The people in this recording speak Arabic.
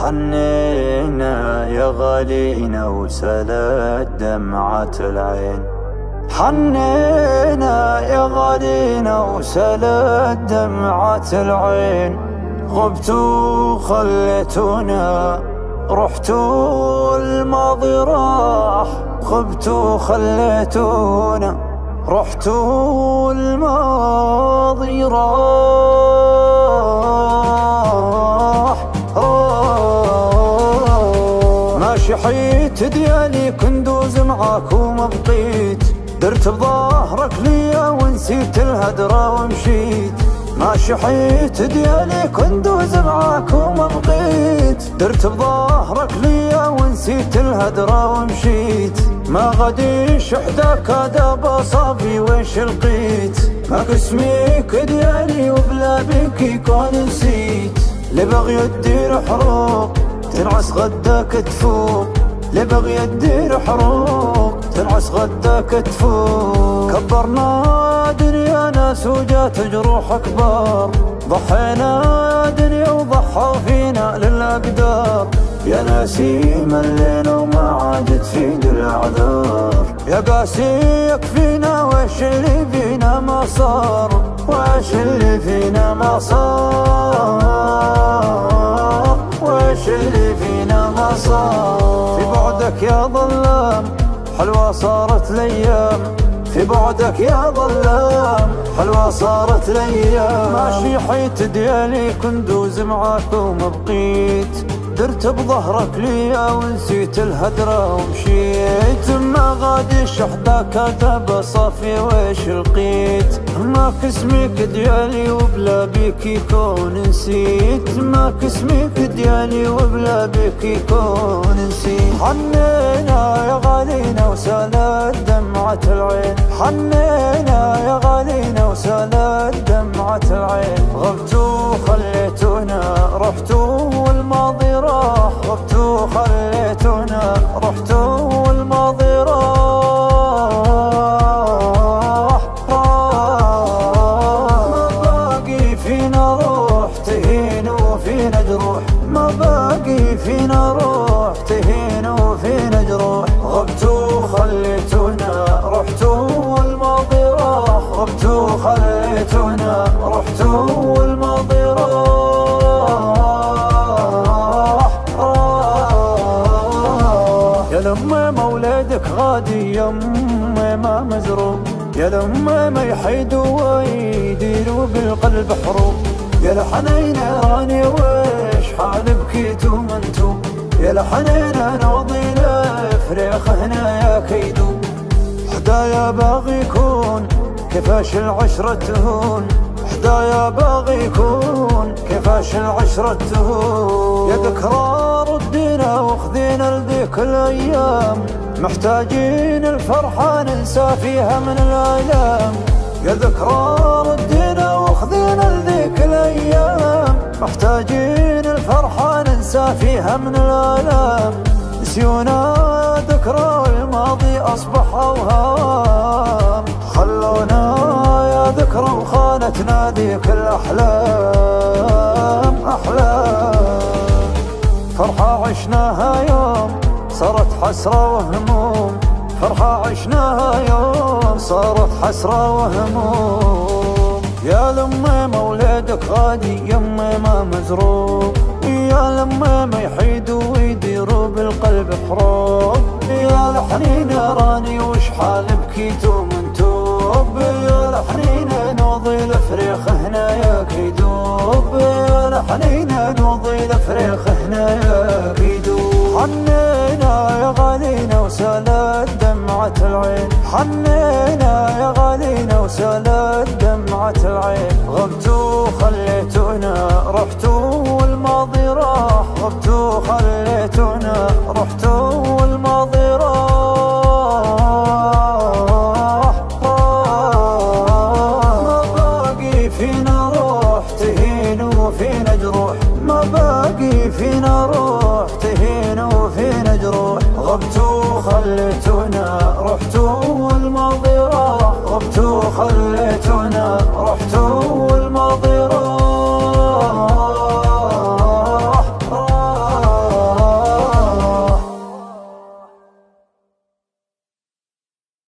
حنينا يا غالينا وسالت دمعة العين. حنينا يا غالينا وسالت دمعة العين. غبتوا خليتونا رحتوا الماضي راح. غبتوا خليتونا رحتوا الماضي راح. ما شحيت ديالي كندوز معاك وما بقيت. درت بظهرك ليا ونسيت الهدرة ومشيت. ما شحيت ديالي كندوز معاك وما بقيت. درت بظهرك ليا ونسيت الهدرة ومشيت. ما غاديش حداك دابا صافي ويش لقيت. ما قسميك ديالي وبلا بيك يكون نسيت. اللي باغي دير حروق تنعس غداك تفوق. اللي باغي دير حروق تنعس غداك تفوق. كبرنا دنيا ناس وجات جروح اكبر. ضحينا دنيا وضحوا فينا للاقدار. يا ناسي ملينا وما عادت فينا الاعذار. يا قاسي يكفينا وش اللي فينا ما صار. وش اللي فينا ما صار. وش اللي فينا ما صار. في بعدك يا ظلام حلوة صارت الايام. في بعدك يا ظلام حلوة صارت الايام. ماشي حيت ديالي كندوز معاك وما بقيت. درت بظهرك ليا ونسيت الهدرة ومشيت. ما غاديش حداك دابا صافي ويش لقيت. ما كسميك ديالي وبلا بيك يكون نسيت. ما كسميك ديالي وبلا بيك يكون نسيت. حنينا يا غالينا وسالت دمعة العين. حنينا يا غالينا وسالت دمعة العين. غبتوا خليتونا رحتوا والماضي راح. غبتوا خليتونا رحتوا والماضي راح. ما باقي فينا روح تهين وفينا جروح. ما باقي فينا روح تهين وفينا جروح. غبتوا خليتونا رحتوا والماضي راح. غبتوا خليتونا رحتوا والماضي راح. يا لما مولدك غادي يمي ما مزروع. يا لما ما يحيدوا ويديروا بالقلب حروب. يا لحنين راني ويش حال بكيتو منتو. يا لحنين نوضي لفريخ هنا يا كيدو. حدايا باغي يكون كيفاش العشرة تهون. حدايا باغي يكون كيفاش العشرة تهون. يا ذكرى ردينا وخذينا لذيك الايام. محتاجين الفرحة ننسى فيها من الآلام. يا ذكرى ردينا وخذينا لذيك الايام. محتاجين الفرحة ننسى فيها من الآلام. نسيونا ذكرى الماضي أصبح أوهام. خلونا يا ذكرى وخانتنا ذيك الأحلام. أحلام فرحة عشناها يوم صارت حسرة وهموم. فرحة عشناها يوم صارت حسرة وهموم. يا لما مولدك غادي يمي ما مزروع. يا لما ما يحيدوا ويديروا بالقلب حروب. يا لحنين راني وش حال بكيتو من توب. يا لحنين نوضي لفريخ هنا يا كيدوب. يا لحنين نوضي لفريخ هنا يا كيدوب. حنينا يا غالينا وسالت دمعة العين. حنينا يا غالينا وسالت دمعة العين. غبتوا خليتونا رحتوا والماضي راح. غبتوا خليتونا رحتوا والماضي راح. ما باقي فينا روح تهين وفينا جروح. ما باقي فينا روح تهين وفينا جروح. غبتوا خليتونا